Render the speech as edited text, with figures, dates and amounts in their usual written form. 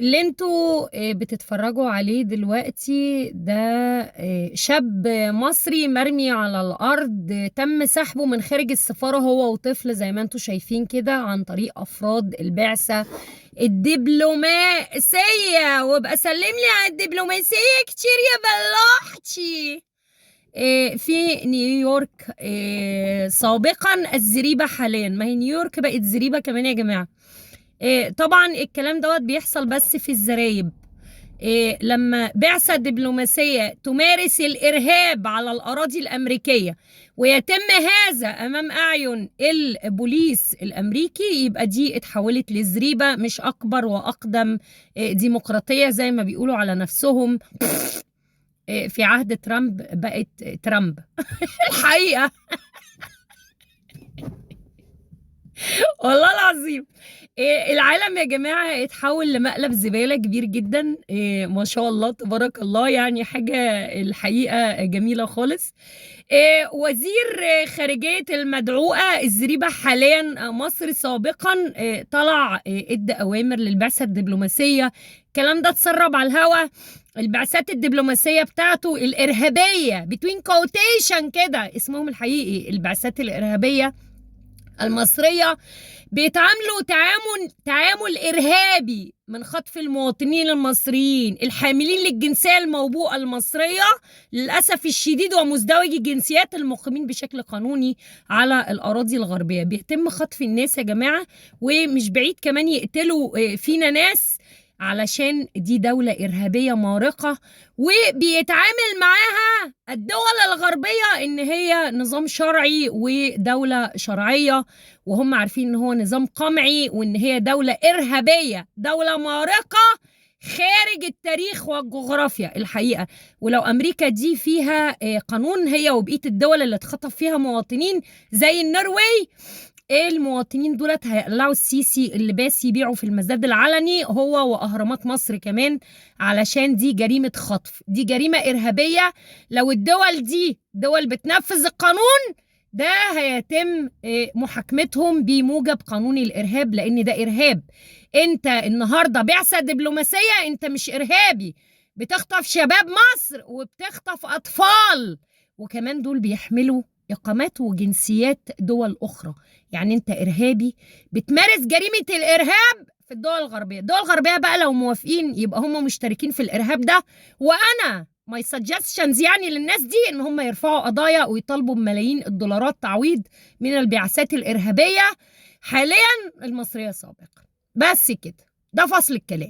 اللي انتوا بتتفرجوا عليه دلوقتي ده شاب مصري مرمي على الأرض، تم سحبه من خارج السفارة هو وطفل زي ما انتوا شايفين كده عن طريق أفراد البعثة الدبلوماسية. وابقى سلم لي على الدبلوماسية كتير يا بلوحتي. في نيويورك سابقا، الزريبة حاليا. ما هي نيويورك بقت زريبة كمان يا جماعة. طبعا الكلام دوت بيحصل بس في الزرايب. لما بعثة دبلوماسية تمارس الإرهاب على الأراضي الأمريكية ويتم هذا أمام أعين البوليس الأمريكي، يبقى دي اتحولت لزريبة مش أكبر وأقدم ديمقراطية زي ما بيقولوا على نفسهم. في عهد ترامب بقت ترامب الحقيقة. والله العظيم العالم يا جماعة اتحول لمقلب زبالة كبير جدا. ما شاء الله تبارك الله، يعني حاجة الحقيقة جميلة خالص. وزير خارجية المدعوقة الزريبة حاليا مصر سابقا طلع ادى أوامر للبعثة الدبلوماسية. الكلام ده اتسرب على الهوا. البعثات الدبلوماسية بتاعته الإرهابية between quotation كده اسمهم الحقيقي البعثات الإرهابية المصرية بيتعاملوا تعامل إرهابي من خطف المواطنين المصريين الحاملين للجنسية الموبوءة المصرية للأسف الشديد ومزدوجي الجنسيات المقيمين بشكل قانوني على الأراضي الغربية. بيتم خطف الناس يا جماعة، ومش بعيد كمان يقتلوا فينا ناس علشان دي دولة إرهابية مارقة، وبيتعامل معاها الدول الغربية إن هي نظام شرعي ودولة شرعية، وهم عارفين إن هو نظام قمعي وإن هي دولة إرهابية، دولة مارقة خارج التاريخ والجغرافيا الحقيقة. ولو أمريكا دي فيها قانون، هي وبقية الدول اللي اتخطف فيها مواطنين زي النرويج، المواطنين دولت هيقلعوا السيسي اللباس يبيعوا في المزاد العلني هو وأهرامات مصر كمان، علشان دي جريمة خطف، دي جريمة إرهابية. لو الدول دي دول بتنفذ القانون ده هيتم محاكمتهم بموجب قانون الإرهاب، لأن ده إرهاب. أنت النهاردة بعثة دبلوماسية، أنت مش إرهابي. بتخطف شباب مصر وبتخطف أطفال، وكمان دول بيحملوا إقامات وجنسيات دول أخرى. يعني أنت إرهابي بتمارس جريمة الإرهاب في الدول الغربية. الدول الغربية بقى لو موافقين يبقى هم مشتركين في الإرهاب ده، وأنا my suggestions يعني للناس دي إن هم يرفعوا قضايا ويطالبوا بملايين الدولارات تعويض من البعثات الإرهابية حاليا المصرية سابقا. بس كده، ده فصل الكلام.